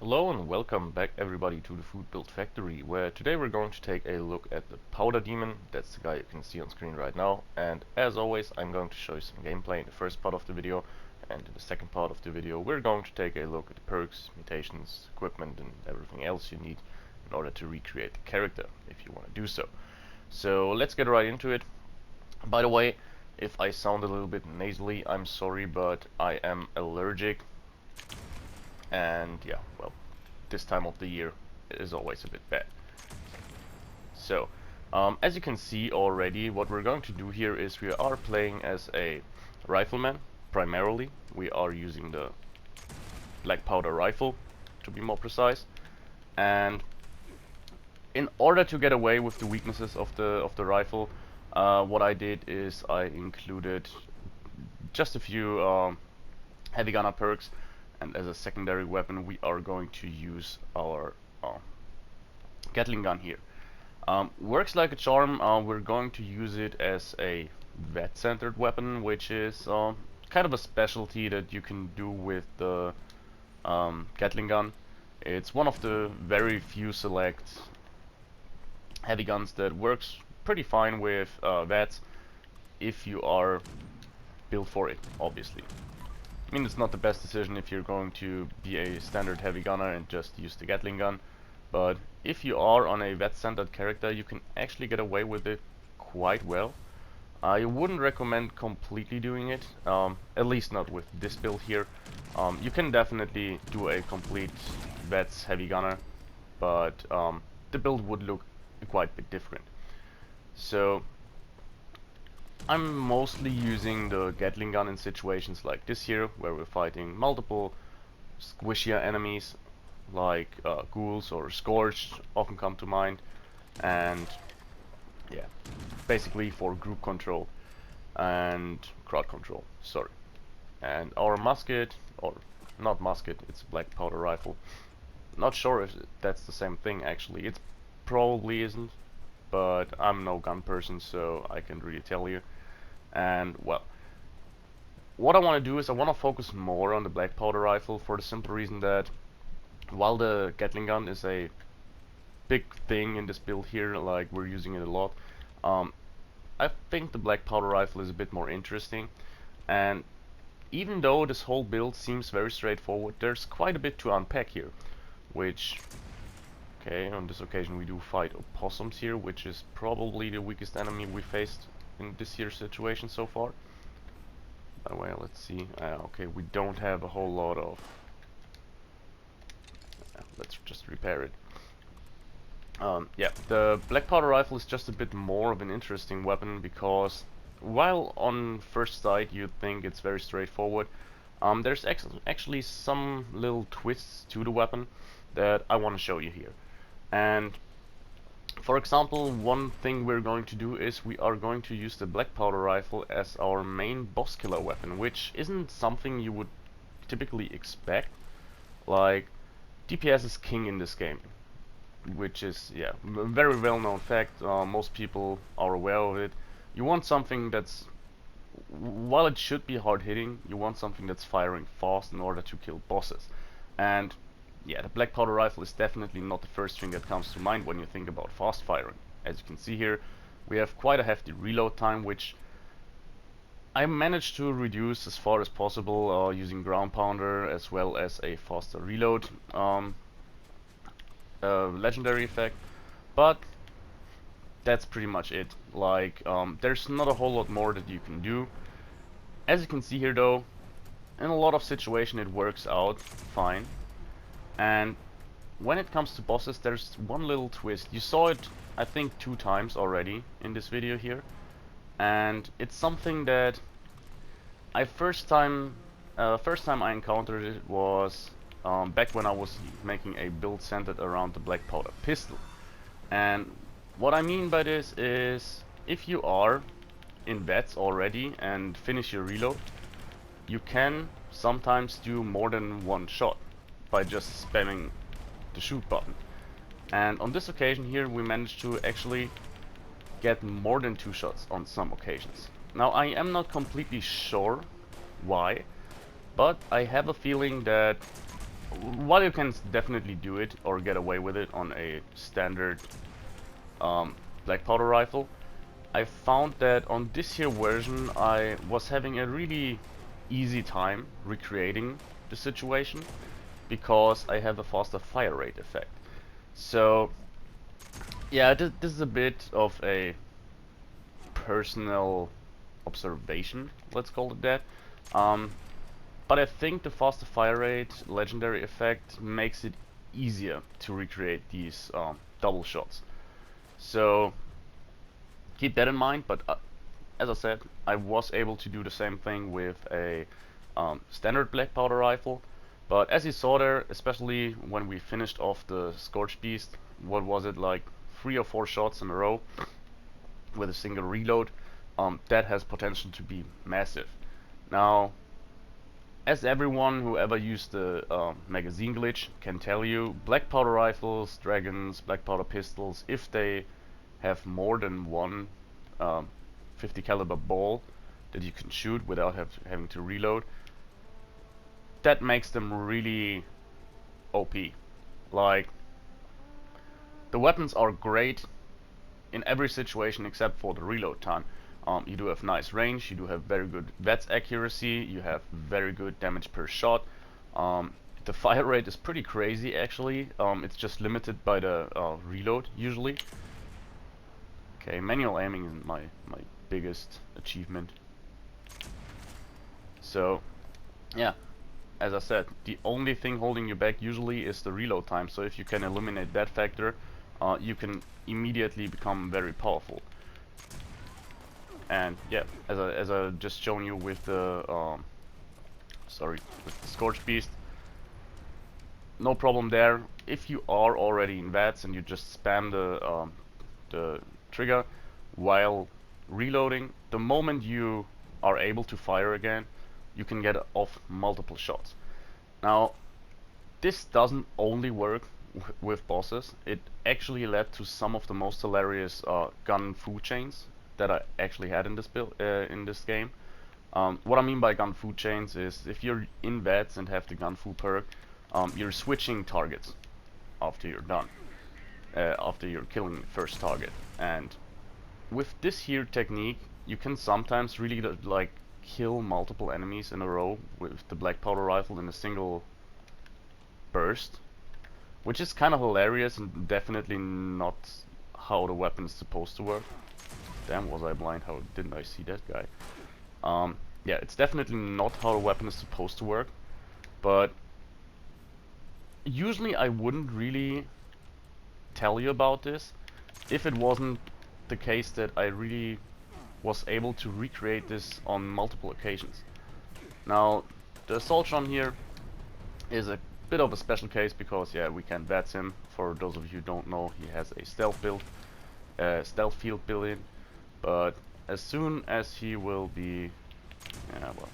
Hello and welcome back everybody to the Foodbuild factory, where today we're going to take a look at the powder demon. That's the guy you can see on screen right now, and as always I'm going to show you some gameplay in the first part of the video, and in the second part of the video we're going to take a look at the perks, mutations, equipment and everything else you need in order to recreate the character if you want to do so. So let's get right into it. By the way, if I sound a little bit nasally, I'm sorry, but I am allergic. And yeah, well, this time of the year is always a bit bad. So, as you can see already, what we're going to do here is we are playing as a rifleman, primarily. We are using the black powder rifle, to be more precise. And in order to get away with the weaknesses of the rifle, what I did is I included just a few heavy gunner perks. And as a secondary weapon, we are going to use our Gatling gun here. Works like a charm. We're going to use it as a vet-centered weapon, which is kind of a specialty that you can do with the Gatling gun. It's one of the very few select heavy guns that works pretty fine with vets if you are built for it, obviously. I mean, it's not the best decision if you're going to be a standard heavy gunner and just use the Gatling gun, but if you are on a vet-centered character, you can actually get away with it quite well. I wouldn't recommend completely doing it, at least not with this build here. You can definitely do a complete vets heavy gunner, but the build would look quite a bit different. So I'm mostly using the Gatling gun in situations like this here, where we're fighting multiple squishier enemies, like ghouls or scourge often come to mind, and yeah, basically for group control and crowd control, sorry. And our musket, or not musket, it's a black powder rifle. Not sure if that's the same thing actually, it probably isn't, but I'm no gun person, so I can't really tell you. And well, what I want to do is I want to focus more on the black powder rifle for the simple reason that while the Gatling gun is a big thing in this build here, like we're using it a lot, I think the black powder rifle is a bit more interesting. And even though this whole build seems very straightforward, there's quite a bit to unpack here, which, okay, on this occasion we do fight opossums here, which is probably the weakest enemy we faced in this year's situation so far. By the way, let's see. Okay, we don't have a whole lot of. Let's just repair it. Yeah, the black powder rifle is just a bit more of an interesting weapon because while on first sight you'd think it's very straightforward, there's actually some little twists to the weapon that I want to show you here. And for example, one thing we're going to do is we are going to use the black powder rifle as our main boss killer weapon, which isn't something you would typically expect. Like, DPS is king in this game, which is, yeah, a very well known fact. Most people are aware of it. You want something that's, while it should be hard hitting, you want something that's firing fast in order to kill bosses. And yeah, the black powder rifle is definitely not the first thing that comes to mind when you think about fast firing. As you can see here, we have quite a hefty reload time, which I managed to reduce as far as possible using ground pounder as well as a faster reload legendary effect. But that's pretty much it. Like, there's not a whole lot more that you can do. As you can see here though, in a lot of situations it works out fine. And when it comes to bosses, there's one little twist. You saw it, I think, 2 times already in this video here, and it's something that I first time I encountered it was back when I was making a build centered around the black powder pistol. And what I mean by this is, if you are in vets already and finish your reload, you can sometimes do more than one shot by just spamming the shoot button. And on this occasion here we managed to actually get more than 2 shots on some occasions. Now I am not completely sure why, but I have a feeling that while you can definitely do it or get away with it on a standard black powder rifle, I found that on this here version I was having a really easy time recreating the situation because I have a faster fire rate effect. So yeah, this is a bit of a personal observation, let's call it that. Um, but I think the faster fire rate legendary effect makes it easier to recreate these double shots. So keep that in mind, but as I said, I was able to do the same thing with a standard black powder rifle. But as you saw there, especially when we finished off the Scorch Beast, what was it, like 3 or 4 shots in a row with a single reload, that has potential to be massive. Now, as everyone who ever used the magazine glitch can tell you, black powder rifles, dragons, black powder pistols, if they have more than one 50 caliber ball that you can shoot without having to reload, that makes them really OP. Like, the weapons are great in every situation except for the reload time. You do have nice range, you do have very good VETS accuracy, you have very good damage per shot. The fire rate is pretty crazy actually. It's just limited by the reload usually. Okay, manual aiming is my biggest achievement. So yeah, as I said, the only thing holding you back usually is the reload time. So if you can eliminate that factor, you can immediately become very powerful. And yeah, as I just shown you with the with the Scorch Beast, no problem there. If you are already in VATS and you just spam the trigger while reloading, the moment you are able to fire again, you can get off multiple shots. Now, this doesn't only work with bosses. It actually led to some of the most hilarious gun food chains that I actually had in this build in this game. What I mean by gun food chains is if you're in VATS and have the gun food perk, you're switching targets after you're done, after you're killing the first target. And with this here technique, you can sometimes really like kill multiple enemies in a row with the black powder rifle in a single burst, which is kind of hilarious and definitely not how the weapon is supposed to work. Damn, was I blind? How didn't I see that guy? Yeah, it's definitely not how the weapon is supposed to work, but usually I wouldn't really tell you about this if it wasn't the case that I really was able to recreate this on multiple occasions. Now, the assault on here is a bit of a special case because yeah, we can VATS him. For those of you who don't know, he has a stealth build, stealth field built in, but as soon as he will be, yeah, well,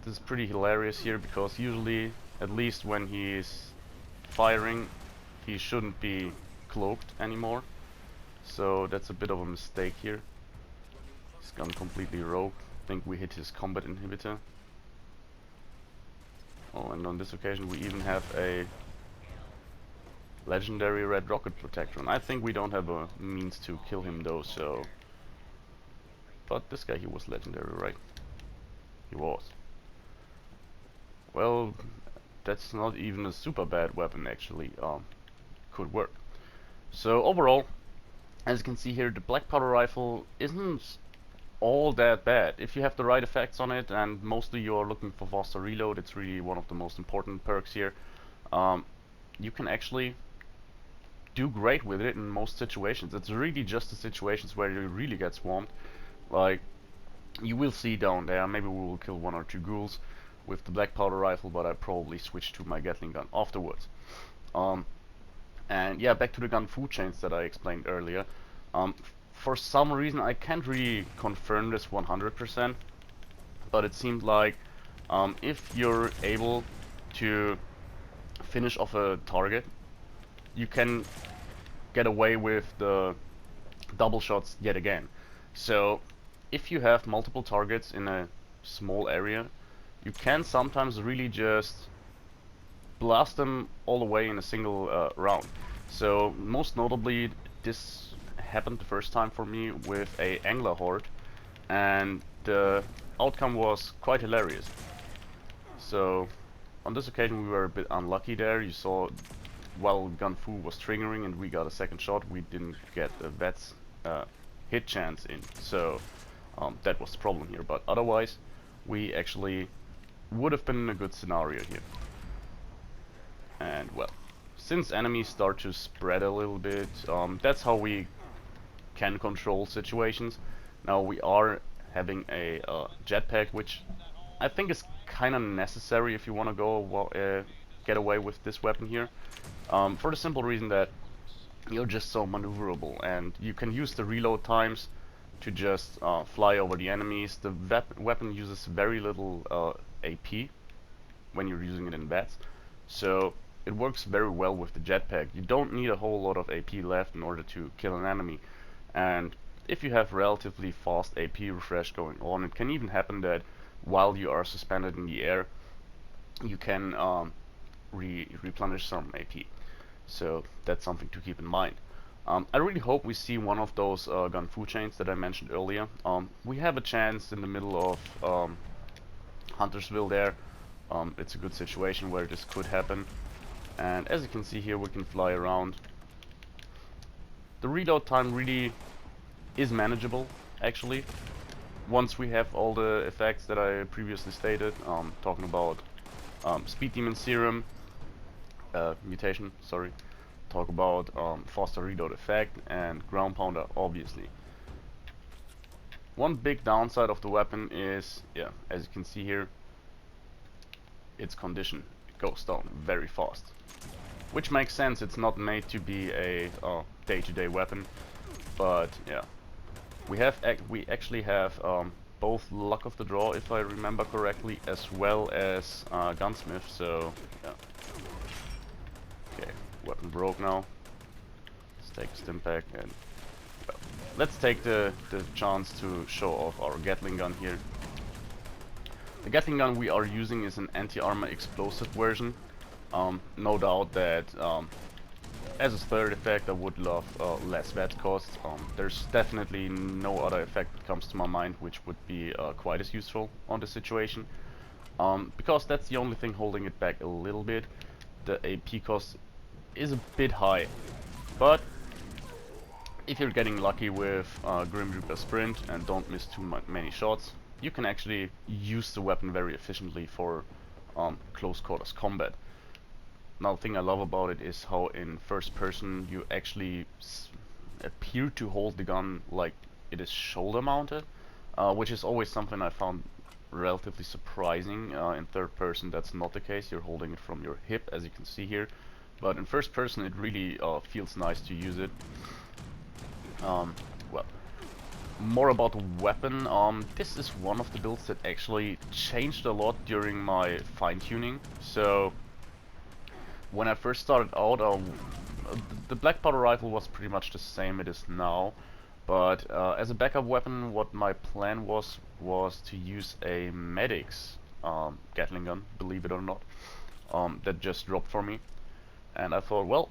this is pretty hilarious here because usually, at least when he is firing, he shouldn't be cloaked anymore. So that's a bit of a mistake here. He's gone completely rogue. I think we hit his combat inhibitor. Oh, and on this occasion we even have a legendary red rocket protector. And I think we don't have a means to kill him though, so... But this guy, he was legendary, right? He was. Well, that's not even a super bad weapon actually. Could work. So overall, as you can see here, the black powder rifle isn't all that bad. If you have the right effects on it, and mostly you're looking for faster reload, it's really one of the most important perks here. You can actually do great with it in most situations. It's really just the situations where you really get swarmed. Like, you will see down there, maybe we will kill 1 or 2 ghouls with the black powder rifle, but I probably switch to my Gatling gun afterwards. And yeah, back to the gun food chains that I explained earlier. For some reason I can't really confirm this 100%, but it seemed like if you're able to finish off a target, you can get away with the double shots yet again. So if you have multiple targets in a small area, you can sometimes really just blast them all the way in a single round. So most notably, this happened the first time for me with a angler horde, and the outcome was quite hilarious. So on this occasion we were a bit unlucky there. You saw while Gun Fu was triggering and we got a second shot, we didn't get the vet's hit chance in. So that was the problem here. But otherwise, we actually would have been in a good scenario here. And well, since enemies start to spread a little bit, that's how we can control situations. Now we are having a jetpack, which I think is kind of necessary if you want to go get away with this weapon here. For the simple reason that you're just so maneuverable, and you can use the reload times to just fly over the enemies. The weapon uses very little AP when you're using it in VATS, so it works very well with the jetpack. You don't need a whole lot of AP left in order to kill an enemy, and if you have relatively fast AP refresh going on, it can even happen that while you are suspended in the air, you can replenish some AP. So that's something to keep in mind. I really hope we see one of those gun fu chains that I mentioned earlier. We have a chance in the middle of Huntersville there. It's a good situation where this could happen. And as you can see here, we can fly around. The reload time really is manageable, actually. Once we have all the effects that I previously stated, talking about Speed Demon Serum, mutation, sorry, talk about faster reload effect and ground pounder, obviously. One big downside of the weapon is, yeah, as you can see here, its condition. It goes down very fast, which makes sense. It's not made to be a day-to-day weapon, but yeah, we actually have both luck of the draw, if I remember correctly, as well as gunsmith. So yeah. Okay, weapon broke now. Let's take a stim pack and let's take the chance to show off our Gatling gun here. The Gatling gun we are using is an anti-armor explosive version. No doubt that as a third effect I would love less VAT costs. There's definitely no other effect that comes to my mind which would be quite as useful on the situation. Because that's the only thing holding it back a little bit. The AP cost is a bit high, but if you're getting lucky with Grim Reaper Sprint and don't miss too many shots, you can actually use the weapon very efficiently for close quarters combat. Now the thing I love about it is how in first person you actually appear to hold the gun like it is shoulder mounted, which is always something I found relatively surprising. In third person that's not the case, you're holding it from your hip as you can see here, but in first person it really feels nice to use it. Well, more about the weapon. This is one of the builds that actually changed a lot during my fine-tuning. So when I first started out, the black powder rifle was pretty much the same it is now, but as a backup weapon, what my plan was to use a medic's Gatling gun, believe it or not, that just dropped for me, and I thought, well,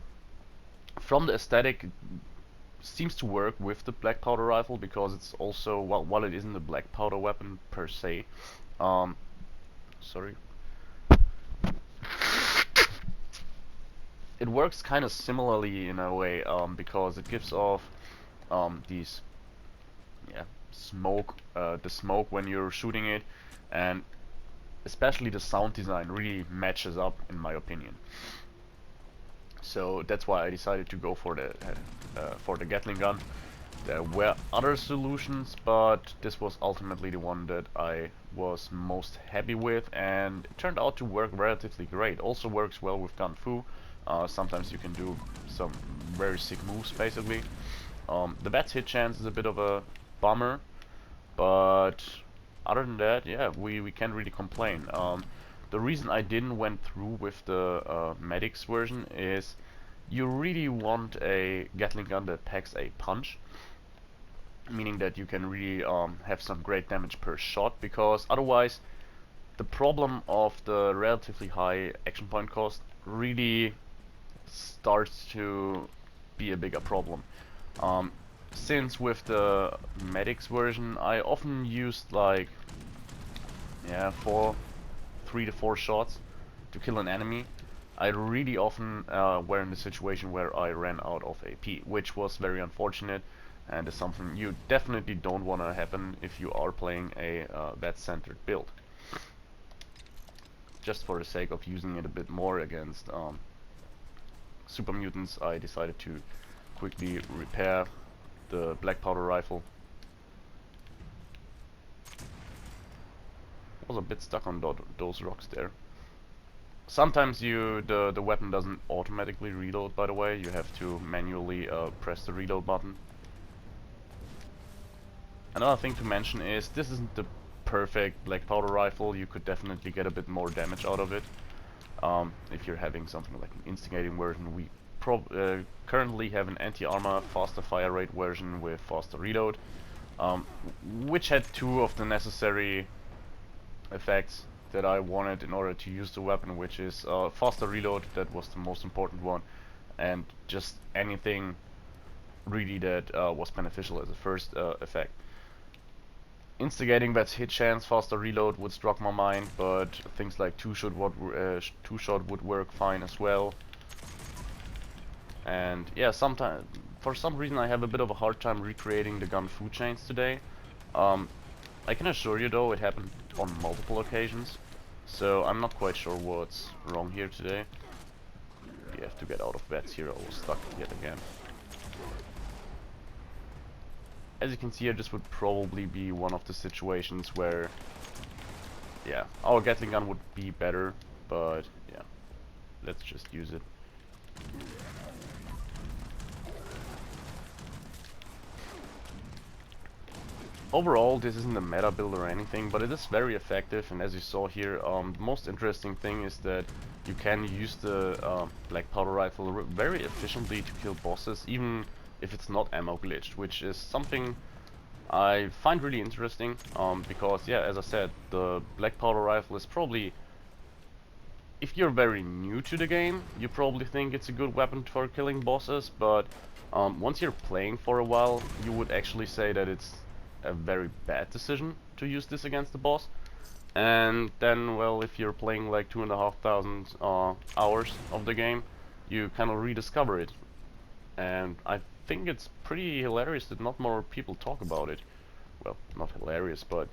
from the aesthetic, seems to work with the black powder rifle because it's also, well, while it isn't a black powder weapon per se, sorry, it works kind of similarly in a way, because it gives off these, yeah, smoke, the smoke when you're shooting it, and especially the sound design really matches up in my opinion. So that's why I decided to go for the Gatling gun. There were other solutions, but this was ultimately the one that I was most happy with, and it turned out to work relatively great. Also works well with Gun Fu. Sometimes you can do some very sick moves, basically. The VATS hit chance is a bit of a bummer, but other than that, yeah, we can't really complain. The reason I didn't went through with the Medics version is you really want a Gatling gun that packs a punch, meaning that you can really have some great damage per shot, because otherwise the problem of the relatively high action point cost really starts to be a bigger problem. Um, since with the medics version, I often used like, yeah, 3 to 4 shots to kill an enemy. I really often were in the situation where I ran out of AP, which was very unfortunate and is something you definitely don't want to happen if you are playing a that-centered build. Just for the sake of using it a bit more against super mutants, I decided to quickly repair the black powder rifle. Was a bit stuck on those rocks there. Sometimes the weapon doesn't automatically reload, by the way. You have to manually press the reload button. Another thing to mention is this isn't the perfect black powder rifle. You could definitely get a bit more damage out of it. If you're having something like an instigating version, we currently have an anti-armor faster fire rate version with faster reload, which had 2 of the necessary effects that I wanted in order to use the weapon, which is faster reload, that was the most important one, and just anything really that was beneficial as a first effect. Instigating that hit chance, faster reload would struck my mind, but things like two-shot would work fine as well. And yeah, sometimes for some reason I have a bit of a hard time recreating the gun food chains today. I can assure you though, it happened on multiple occasions, so I'm not quite sure what's wrong here today. We have to get out of beds here, I was stuck yet again. As you can see here, this would probably be one of the situations where, yeah, our Gatling gun would be better, but yeah, let's just use it. Overall, this isn't a meta build or anything, but it is very effective, and as you saw here, the most interesting thing is that you can use the black powder rifle very efficiently to kill bosses, even if it's not ammo glitched, which is something I find really interesting, because yeah, as I said, the black powder rifle is probably, if you're very new to the game, you probably think it's a good weapon for killing bosses, but once you're playing for a while, you would actually say that it's a very bad decision to use this against the boss. And then, well, if you're playing like 2,500 hours of the game, you kind of rediscover it. And I think it's pretty hilarious that not more people talk about it. Well, not hilarious, but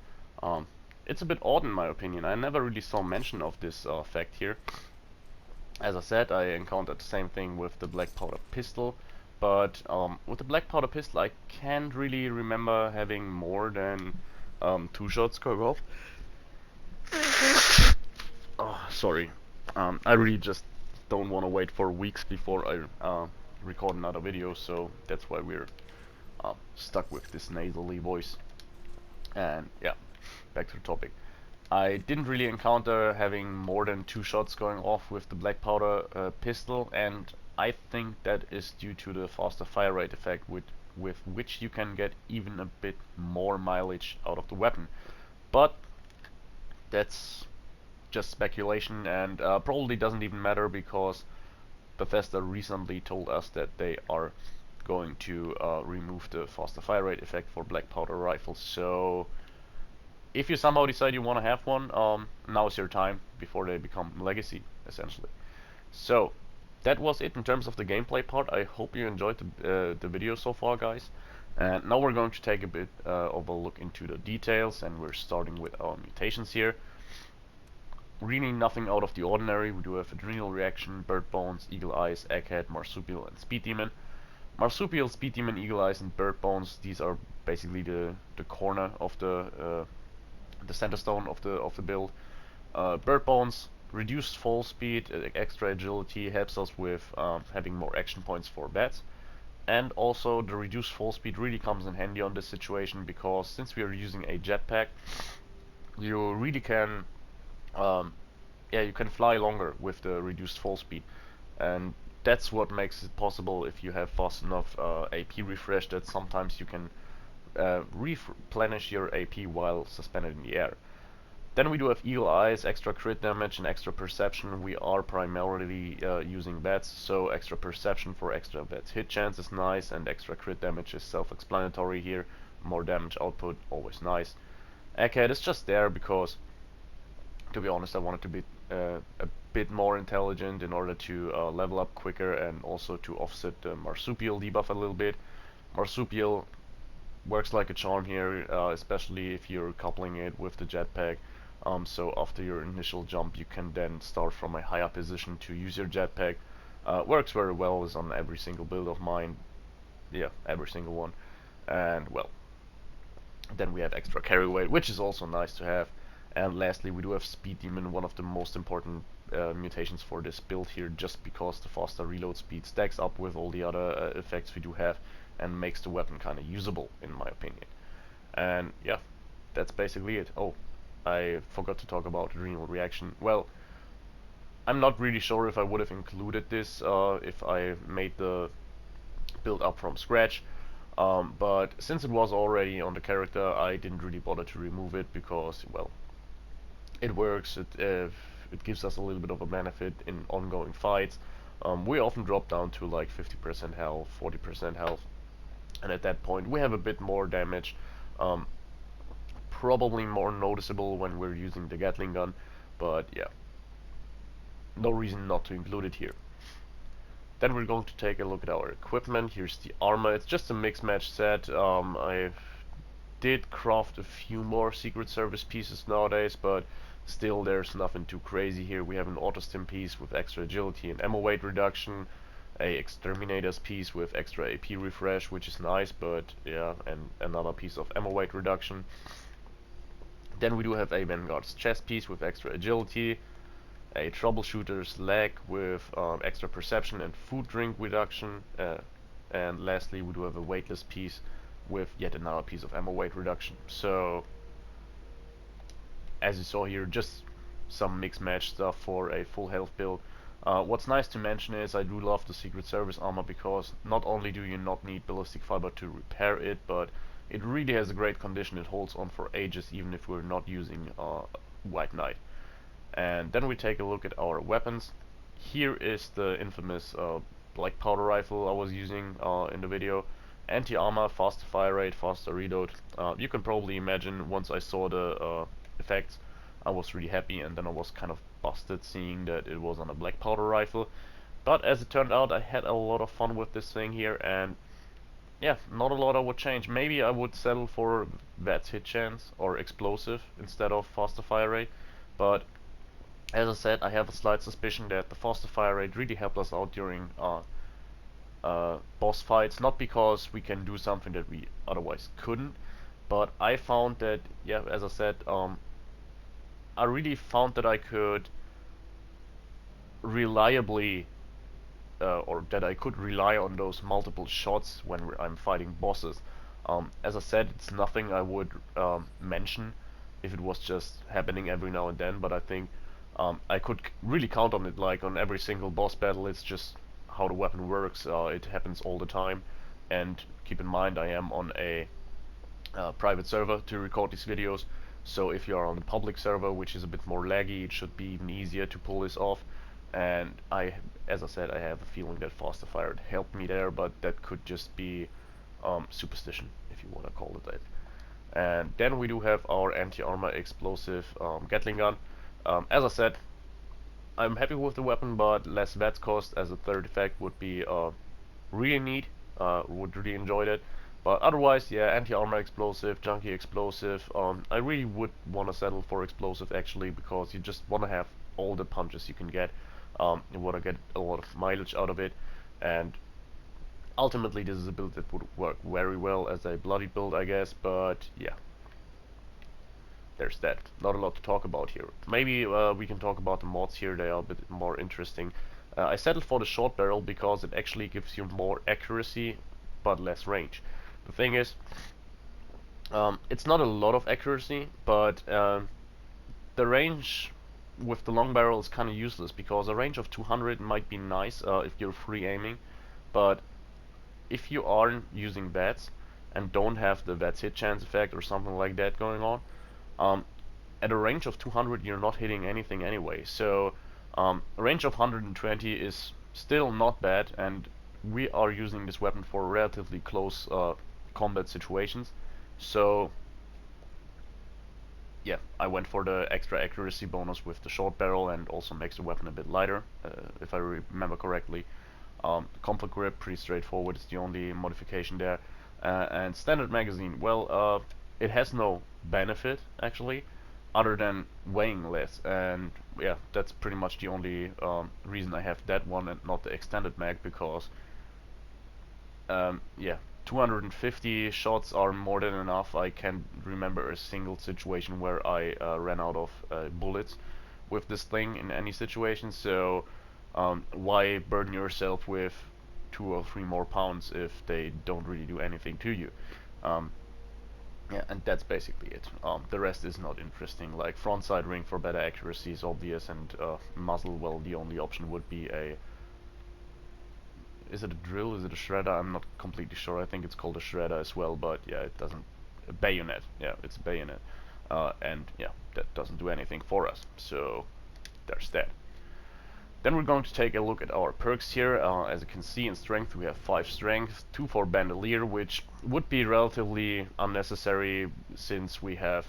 it's a bit odd in my opinion. I never really saw mention of this fact here. As I said, I encountered the same thing with the black powder pistol, but with the black powder pistol I can't really remember having more than 2 shots going off. Oh, sorry. I really just don't want to wait for weeks before I record another video, so that's why we're stuck with this nasally voice. And yeah, back to the topic. I didn't really encounter having more than 2 shots going off with the black powder pistol, and I think that is due to the faster fire rate effect with which you can get even a bit more mileage out of the weapon. But that's just speculation, and probably doesn't even matter because Bethesda recently told us that they are going to remove the faster fire rate effect for black powder rifles. So if you somehow decide you want to have one, now's your time before they become legacy, essentially. So that was it in terms of the gameplay part. I hope you enjoyed the video so far, guys. And now we're going to take a bit of a look into the details, and we're starting with our mutations here. Really nothing out of the ordinary. We do have Adrenal Reaction, Bird Bones, Eagle Eyes, Egghead, Marsupial, and Speed Demon. Marsupial, Speed Demon, Eagle Eyes, and Bird Bones, these are basically the corner of the center stone of the build. Bird Bones, reduced fall speed, extra agility, helps us with having more action points for bats. And also the reduced fall speed really comes in handy on this situation, because since we are using a jetpack, you really can yeah, you can fly longer with the reduced fall speed, and that's what makes it possible if you have fast enough AP refresh that sometimes you can replenish your AP while suspended in the air. Then we do have Eagle Eyes, extra crit damage and extra perception. We are primarily using bats, so extra perception for extra bats hit chance is nice, and extra crit damage is self-explanatory here. More damage output, always nice. Egghead is just there because, to be honest, I wanted to be a bit more intelligent in order to level up quicker and also to offset the Marsupial debuff a little bit. Marsupial works like a charm here, especially if you're coupling it with the jetpack. So after your initial jump, you can then start from a higher position to use your jetpack. Works very well, is on every single build of mine. Yeah, every single one. And well, then we have extra carry weight, which is also nice to have. And lastly, we do have Speed Demon, one of the most important mutations for this build here, just because the faster reload speed stacks up with all the other effects we do have and makes the weapon kind of usable, in my opinion. And yeah, that's basically it. Oh, I forgot to talk about Adrenal Reaction. Well, I'm not really sure if I would have included this if I made the build up from scratch. But since it was already on the character, I didn't really bother to remove it because, well, it works. It gives us a little bit of a benefit in ongoing fights. We often drop down to like 50% health, 40% health, and at that point we have a bit more damage. Probably more noticeable when we're using the Gatling gun, but yeah, no reason not to include it here. Then we're going to take a look at our equipment. Here's the armor. It's just a mix match set. I did craft a few more Secret Service pieces nowadays, but still there's nothing too crazy here. We have an auto-stim piece with extra agility and ammo weight reduction, a exterminator's piece with extra AP refresh, which is nice, but yeah, and another piece of ammo weight reduction. Then we do have a Vanguard's chest piece with extra agility, a troubleshooter's leg with extra perception and food drink reduction, and lastly we do have a weightless piece with yet another piece of ammo weight reduction. So as you saw here, just some mix match stuff for a full health build. What's nice to mention is I do love the Secret Service armor because not only do you not need ballistic fiber to repair it, but it really has a great condition. It holds on for ages even if we're not using White Knight. And then we take a look at our weapons. Here is the infamous black powder rifle I was using in the video. Anti-armor, faster fire rate, faster reload. You can probably imagine once I saw the effects, I was really happy, and then I was kind of busted seeing that it was on a black powder rifle. But as it turned out, I had a lot of fun with this thing here, and yeah, not a lot I would change. Maybe I would settle for VATS hit chance or explosive instead of faster fire rate, but as I said, I have a slight suspicion that the faster fire rate really helped us out during boss fights, not because we can do something that we otherwise couldn't, but I found that, yeah, as I said, I really found that I could reliably or that I could rely on those multiple shots when I'm fighting bosses. As I said, it's nothing I would mention if it was just happening every now and then, but I think I could really count on it. Like on every single boss battle, it's just how the weapon works. It happens all the time, and keep in mind I am on a private server to record these videos, so if you are on a public server, which is a bit more laggy, it should be even easier to pull this off. And as I said, I have a feeling that faster fire helped me there, but that could just be superstition, if you want to call it that. And then we do have our anti-armor explosive Gatling gun. As I said, I'm happy with the weapon, but less VATS cost as a third effect would be really neat. Would really enjoy it. But otherwise, yeah, anti-armor explosive, junkie explosive. I really would want to settle for explosive actually, because you just want to have all the punches you can get. You want to get a lot of mileage out of it, and ultimately this is a build that would work very well as a bloody build, I guess. But yeah, there's that. Not a lot to talk about here. Maybe we can talk about the mods here. They are a bit more interesting. I settled for the short barrel because it actually gives you more accuracy but less range. The thing is, it's not a lot of accuracy, but the range with the long barrel is kind of useless, because a range of 200 might be nice if you're free aiming, but if you aren't using VATS and don't have the VATS hit chance effect or something like that going on, at a range of 200 you're not hitting anything anyway. So a range of 120 is still not bad, and we are using this weapon for relatively close combat situations. So yeah, I went for the extra accuracy bonus with the short barrel, and also makes the weapon a bit lighter, if I remember correctly. Comfort grip, pretty straightforward, is the only modification there. And standard magazine, well, it has no benefit actually, other than weighing less, and yeah, that's pretty much the only reason I have that one and not the extended mag, because yeah, 250 shots are more than enough. I can't remember a single situation where I ran out of bullets with this thing in any situation, so why burden yourself with 2 or 3 more pounds if they don't really do anything to you? Um, yeah, and that's basically it. The rest is not interesting. Like frontside ring for better accuracy is obvious, and muzzle, well, the only option would be a... Is it a drill? Is it a shredder? I'm not completely sure. I think it's called a shredder as well, but yeah, it doesn't... A bayonet. Yeah, it's a bayonet. And yeah, that doesn't do anything for us. So there's that. Then we're going to take a look at our perks here. As you can see, in strength we have 5 strength, 2 for bandolier, which would be relatively unnecessary since we have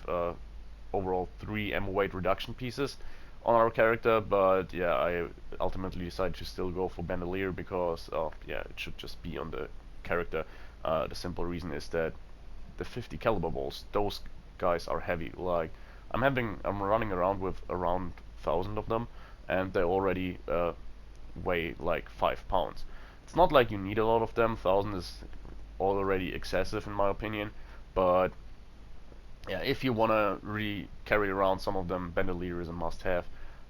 overall 3 ammo weight reduction pieces on our character, but yeah, I ultimately decided to still go for bandolier because yeah, it should just be on the character. The simple reason is that the 50 caliber balls, those guys are heavy. Like I'm running around with around 1,000 of them, and they already weigh like 5 pounds. It's not like you need a lot of them. 1,000 is already excessive in my opinion, but yeah, if you wanna really carry around some of them, bandolier is a must-have.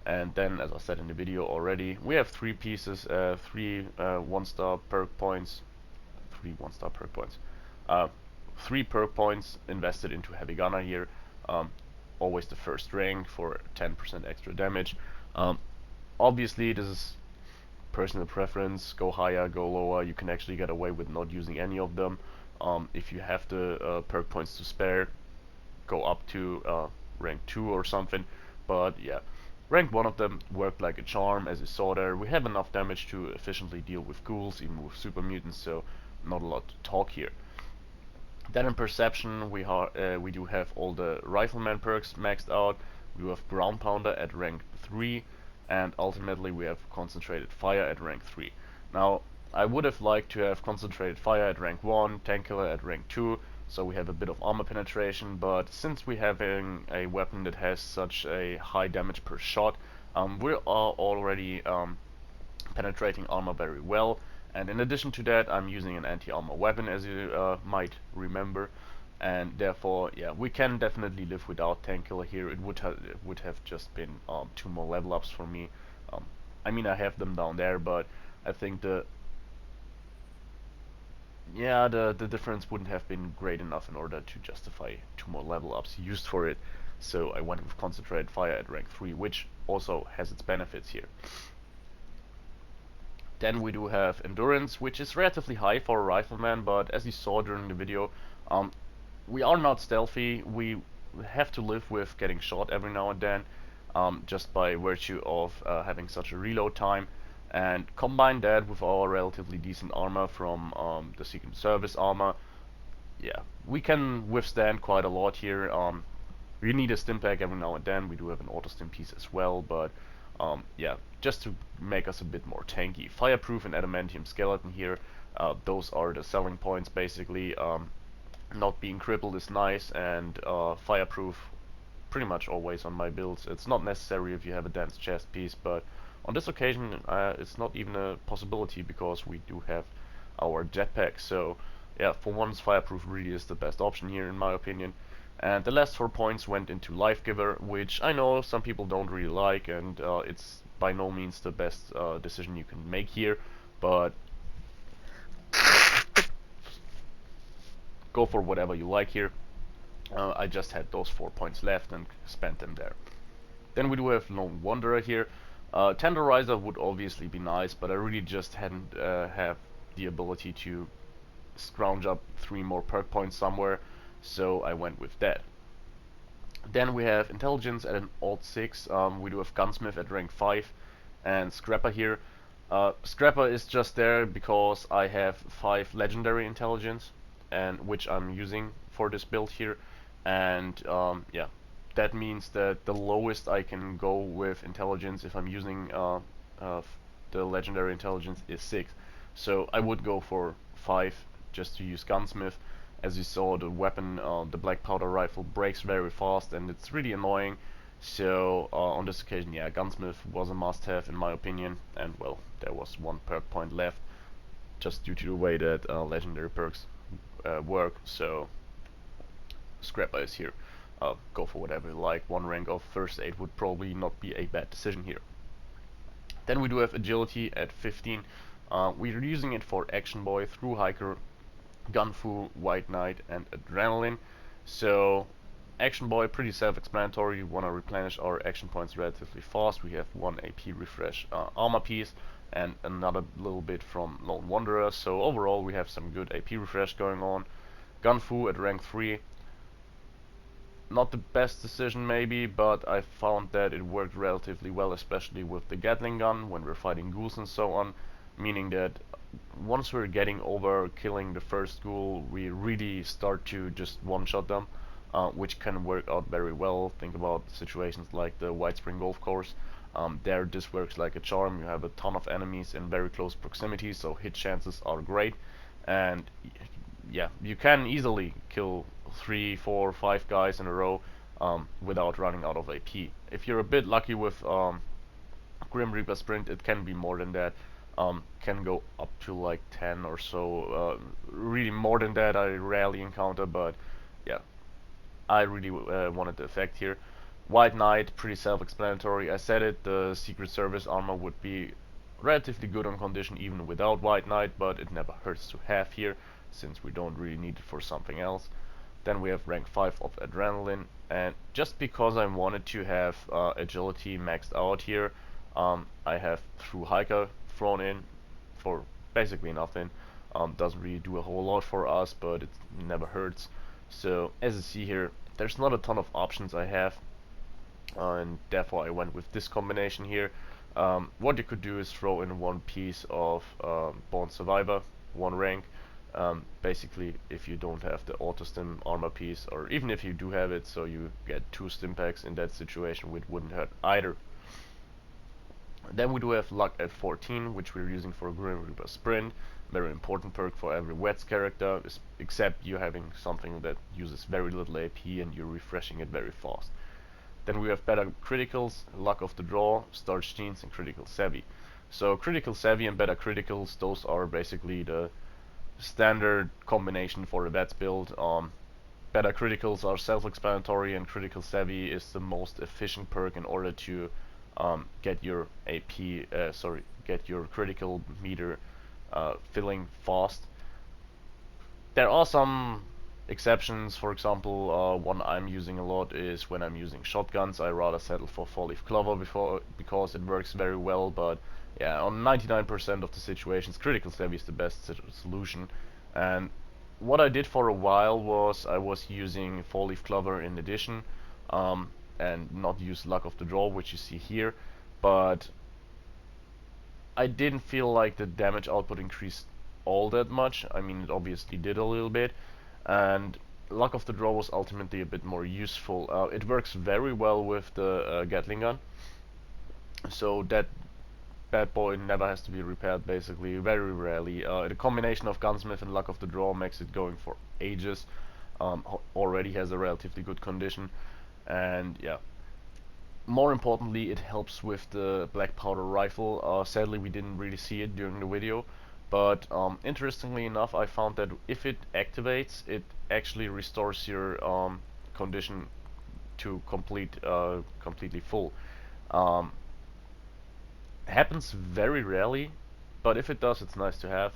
And then, as I said in the video already, we have 3 pieces, 3 1-star perk points, 3 1-star perk points, 3 perk points invested into heavy gunner here. Always the first rank for 10% extra damage. Obviously, this is personal preference. Go higher, go lower. You can actually get away with not using any of them. If you have the perk points to spare, go up to rank 2 or something. But yeah, rank 1 of them worked like a charm, as you saw there. We have enough damage to efficiently deal with ghouls, even with super mutants, so not a lot to talk here. Then in perception we do have all the rifleman perks maxed out. We have ground pounder at rank 3, and ultimately we have concentrated fire at rank 3. Now I would have liked to have concentrated fire at rank 1, tank killer at rank 2, so we have a bit of armor penetration, but since we're having a weapon that has such a high damage per shot, we are already penetrating armor very well. And in addition to that, I'm using an anti-armor weapon, as you might remember, and therefore, yeah, we can definitely live without tank killer here. It would have just been 2 more level ups for me. I mean, I have them down there, but I think the difference wouldn't have been great enough in order to justify 2 more level ups used for it. So I went with concentrated fire at rank 3, which also has its benefits here. Then we do have endurance, which is relatively high for a rifleman, but as you saw during the video, we are not stealthy. We have to live with getting shot every now and then, just by virtue of having such a reload time. And combine that with our relatively decent armor from the Secret Service armor, yeah, we can withstand quite a lot here. We need a stim pack every now and then. We do have an auto stim piece as well, but yeah, just to make us a bit more tanky. Fireproof and adamantium skeleton here, those are the selling points basically. Not being crippled is nice, and fireproof pretty much always on my builds. It's not necessary if you have a dense chest piece, but on this occasion it's not even a possibility because we do have our jetpack. So yeah, for once fireproof really is the best option here in my opinion. And the last 4 points went into Life Giver, which I know some people don't really like, and it's by no means the best decision you can make here, but go for whatever you like here. I just had those 4 points left and spent them there. Then we do have Lone Wanderer here. Tenderizer would obviously be nice, but I really just hadn't have the ability to scrounge up 3 more perk points somewhere, so I went with that. Then we have intelligence at an odd 6. We do have gunsmith at rank 5, and scrapper here. Scrapper is just there because I have 5 legendary intelligence, and which I'm using for this build here. And yeah, that means that the lowest I can go with intelligence if I'm using the legendary intelligence is 6. So I would go for 5 just to use gunsmith. As you saw, the weapon, the black powder rifle, breaks very fast and it's really annoying. So on this occasion, yeah, gunsmith was a must-have in my opinion, and well, there was 1 perk point left just due to the way that legendary perks work. So scrapper is here. Go for whatever you like. 1 rank of first aid would probably not be a bad decision here. Then we do have agility at 15. We're using it for action boy, through hiker, gun fu, white knight, and adrenaline. So action boy, pretty self-explanatory. We want to replenish our action points relatively fast. We have 1 AP refresh armor piece and another little bit from Lone Wanderer. So overall we have some good AP refresh going on. Gun fu at rank 3. Not the best decision maybe, but I found that it worked relatively well, especially with the Gatling gun when we're fighting ghouls and so on, meaning that once we're getting over killing the first ghoul, we really start to just one-shot them, which can work out very well. Think about situations like the White Spring Golf Course. There this works like a charm. You have a ton of enemies in very close proximity, so hit chances are great, and yeah, you can easily kill 3, 4, 5 guys in a row without running out of AP. If you're a bit lucky with Grim Reaper Sprint, it can be more than that. Can go up to like 10 or so. Really more than that I rarely encounter, but yeah, I really wanted the effect here. White Knight, pretty self-explanatory. I said it, the Secret Service armor would be relatively good on condition even without White Knight, but it never hurts to have here, since we don't really need it for something else. Then we have rank 5 of adrenaline, and just because I wanted to have agility maxed out here, I have through hiker thrown in for basically nothing. Doesn't really do a whole lot for us, but it never hurts. So as you see here, there's not a ton of options I have, and therefore I went with this combination here. What you could do is throw in 1 piece of Born Survivor, 1 rank. Basically, if you don't have the auto stim armor piece, or even if you do have it, so you get 2 stim packs in that situation, which wouldn't hurt either. Then we do have luck at 14, which we're using for Grim Reaper Sprint. Very important perk for every Wets character, except you having something that uses very little AP and you're refreshing it very fast. Then we have better criticals, luck of the draw, starch genes, and critical savvy. So critical savvy and better criticals, those are basically the standard combination for a Vets build. Better criticals are self-explanatory, and critical savvy is the most efficient perk in order to get your get your critical meter filling fast. There are some exceptions. For example, one I'm using a lot is when I'm using shotguns. I rather settle for 4-leaf clover because it works very well, but yeah, on 99% of the situations, critical savvy is the best solution. And what I did for a while was I was using 4-leaf clover in addition, and not use luck of the draw, which you see here, but I didn't feel like the damage output increased all that much. I mean, it obviously did a little bit, and luck of the draw was ultimately a bit more useful. It works very well with the Gatling gun, so that bad boy never has to be repaired, basically, very rarely. The combination of gunsmith and luck of the draw makes it going for ages. Already has a relatively good condition, and yeah, more importantly, it helps with the black powder rifle. Sadly, we didn't really see it during the video, but interestingly enough, I found that if it activates, it actually restores your condition to completely full. Happens very rarely, but if it does, it's nice to have.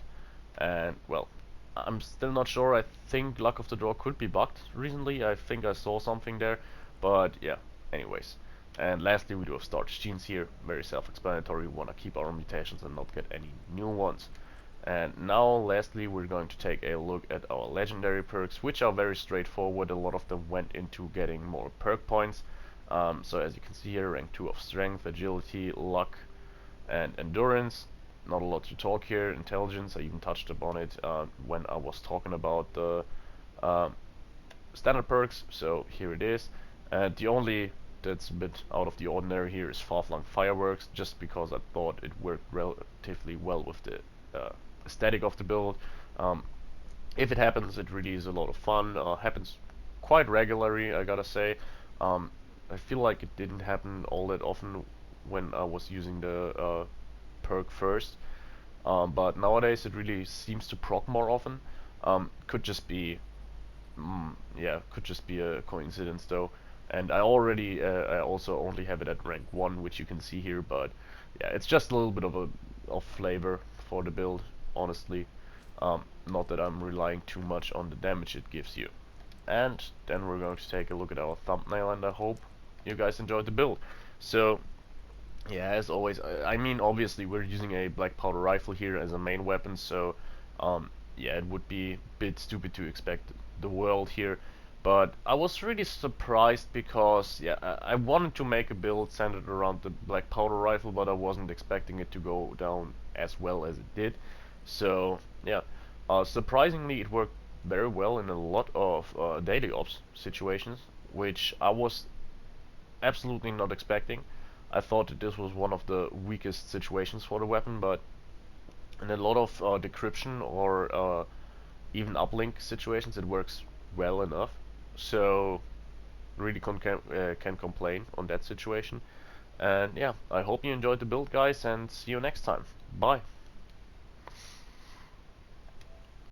And well, I'm still not sure. I think luck of the draw could be bugged recently. I think I saw something there, but yeah, anyways. And lastly, we do have starch genes here, very self-explanatory. We want to keep our mutations and not get any new ones. And now lastly we're going to take a look at our legendary perks, which are very straightforward. A lot of them went into getting more perk points. So as you can see here, rank 2 of strength, agility, luck and endurance. Not a lot to talk here. Intelligence, I even touched upon it when I was talking about the uh, standard perks, so here it is. And the only that's a bit out of the ordinary here is far-flung fireworks, just because I thought it worked relatively well with the aesthetic of the build. Um, if it happens, it really is a lot of fun. Happens quite regularly, I gotta say. I feel like it didn't happen all that often when I was using the perk first, but nowadays it really seems to proc more often. Could just be yeah, could just be a coincidence though. And I also only have it at rank 1, which you can see here, but yeah, it's just a little bit of flavor for the build, honestly. Not that I'm relying too much on the damage it gives you. And then we're going to take a look at our thumbnail, and I hope you guys enjoyed the build. So yeah, as always, I mean, obviously we're using a black powder rifle here as a main weapon, so yeah, it would be a bit stupid to expect the world here. But I was really surprised because, yeah, I wanted to make a build centered around the black powder rifle, but I wasn't expecting it to go down as well as it did. So, yeah, surprisingly it worked very well in a lot of daily ops situations, which I was absolutely not expecting. I thought that this was one of the weakest situations for the weapon, but in a lot of decryption or even uplink situations it works well enough. So really can complain on that situation. And yeah, I hope you enjoyed the build, guys, and see you next time. Bye.